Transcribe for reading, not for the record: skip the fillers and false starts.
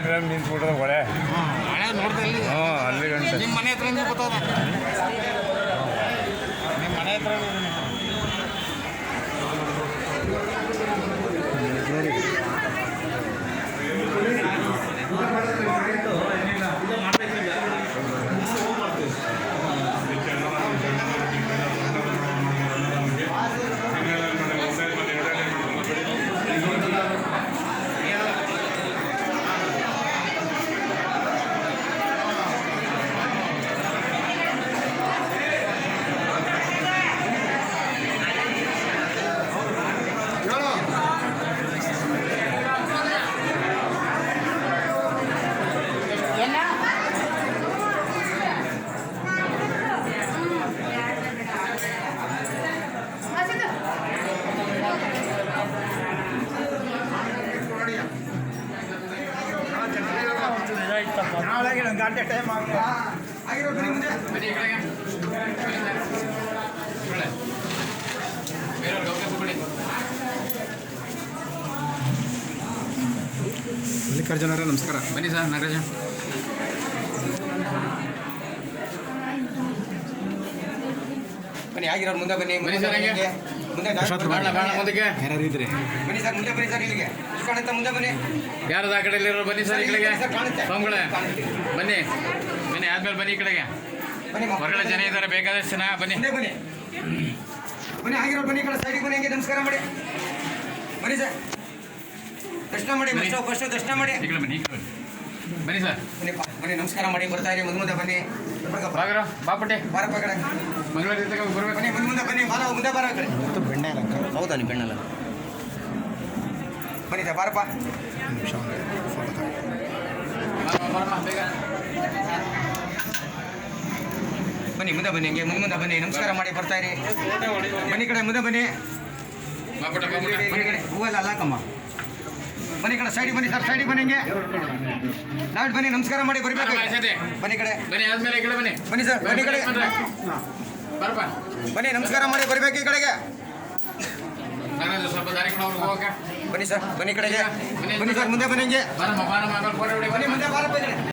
Drum ನಿಂತ್ಬಿಟ್ರೆ ಒಳ್ಳೆ ಹಳೆ ನೋಡ್ದೆ ಇಲ್ಲಿ ಅಲ್ಲಿ ಗಂಟೆ ನಿಮ್ಮ ಮನೆ ಹತ್ರ ಗೊತ್ತದ ನಿಮ್ಮ ಮನೆ ಹತ್ರ ನಾಳೆಗೆ ಒಂದು ಗಂಟೆ ಟೈಮ್ ಆಗಿರೋ ಬನ್ನಿ ಮುಂದೆ ಮಲ್ಲಿಕಾರ್ಜುನರೇ ನಮಸ್ಕಾರ. ಬನ್ನಿ ಸರ್ ನಾಗರಾಜ. ಬನ್ನಿ ಆಗಿರೋರು ಮುಂದೆ ಬನ್ನಿ ಬನ್ನಿ ಸರ್ ಹಂಗೆ ಮುಂದೆ ಬೇಡ ಬೇಡ ಮುಂದಕ್ಕೆ ಯಾರು ಇದ್ರೆ ಬನ್ನಿ ಸರ್ ಮುಂದೆ ಬನ್ನಿ ಸರ್ ಇಲ್ಲಿಗೆ ಕಾಣುತ್ತ ಮುಂದೆ ಬನ್ನಿ ಯಾರದ ಆ ಕಡೆಯಲ್ಲಿರೋ ಬನ್ನಿ ಸರ್ ಈ ಕಡೆಗೆ ಸ್ವಾಮಿಗಳೇ ಬನ್ನಿ ಬನ್ನಿ ಆದ್ಮೇಲೆ ಬನ್ನಿ ಈ ಕಡೆಗೆ ಬನ್ನಿ ಹೊರಗಡೆ ಜನ ಇದ್ದಾರೆ ಬೇಕಾದಷ್ಟು ಜನ ಬನ್ನಿ ಮುಂದೆ ಬನ್ನಿ ಬನ್ನಿ ಆಗಿರೋರು ಬನ್ನಿ ಈ ಕಡೆ ಸೈಡಿಗೆ ಬನ್ನಿ ಹಂಗೆ ನಮಸ್ಕಾರ ಮಾಡಿ ಬನ್ನಿ ಸರ್ ದರ್ಶನ ಮಾಡಿ ಫಸ್ಟ್ ದರ್ಶನ ಮಾಡಿ ಈ ಕಡೆ ಬನ್ನಿ ಈ ಕಡೆ ಬನ್ನಿ ಸರ್ ಬನ್ನಿ ಬನ್ನಿ ನಮಸ್ಕಾರ ಮಾಡಿ ಬರ್ತಾ ಇರಿ ಮುಂದೆ ಬನ್ನಿ ಬಾಗರ ಬಾಪಟ್ಟೆ ಬಾರಪ್ಪ ಕಡೆ ಮಂಗಳೂರಿಂದ ಬರ್ಬೇಕು. ಬನ್ನಿ ಮುಂದೆ ಬನ್ನಿ ಬಾರ ಮುಂದೆ ಬಾರ ಕಡೆ ಬೆಣ್ಣೆ ಅಲಂಕಾರ ಹೌದಾ ನೀವು ಬೆಣ್ಣಲ್ಲ ಬನ್ನಿ ಸರ್ ಬಾರಪ್ಪ ಬರಮ್ಮ ಬೇಗ ಬನ್ನಿ ಮುಂದೆ ಬನ್ನಿ ಹಂಗೆ ಮುಂದೆ ಬನ್ನಿ ನಮಸ್ಕಾರ ಮಾಡಿ ಬರ್ತಾ ಇರಿ ಬನ್ನಿ ಕಡೆ ಮುಂದೆ ಬನ್ನಿ ಬಾಪಟ್ಟೆ ಬಾಪಟ್ಟೆ ಬನ್ನಿ ಕಡೆ ಹೂವೆಲ್ಲ ಅಲ್ಲಾಕಮ್ಮ ಬನ್ನಿ ಕಡೆ ಸೈಡಿಗೆ ಬನ್ನಿ ಸರ್ ಸೈಡಿಗೆ ಬನ್ನಿ ಹಿಂಗೆ ನಾವು ಬನ್ನಿ ನಮಸ್ಕಾರ ಮಾಡಿ ಬರ್ಬೇಕು ಬನ್ನಿ ಕಡೆ ಬನ್ನಿ ಆದ್ಮೇಲೆ ಈ ಕಡೆ ಬನ್ನಿ ಬನ್ನಿ ಸರ್ ಬನ್ನಿ ಕಡೆ ಬರಪ್ಪ ಬನ್ನಿ ನಮಸ್ಕಾರ ಮಾಡಿ ಬರ್ಬೇಕು ಈ ಕಡೆಗೆ ನಾಗರಾಜ ಸ್ವಲ್ಪ ದಾರಿ ಕಡೆ ಅವ್ರಿಗೆ ಹೋಗಕ್ಕೆ ಬನ್ನಿ ಸರ್ ಬನ್ನಿ ಕಡೆಗೆ ಬನ್ನಿ ಸರ್ ಮುಂದೆ ಬನ್ನಿ ಹಿಂಗೆ ಬಾರಮ್ಮ ಬಾರಮ್ಮ ಆಮೇಲೆ ಫೋಟೋ ಹೊಡಿ ಬನ್ನಿ ಮುಂದೆ ಬಾರಪ್ಪ ಇಲ್ಲಿ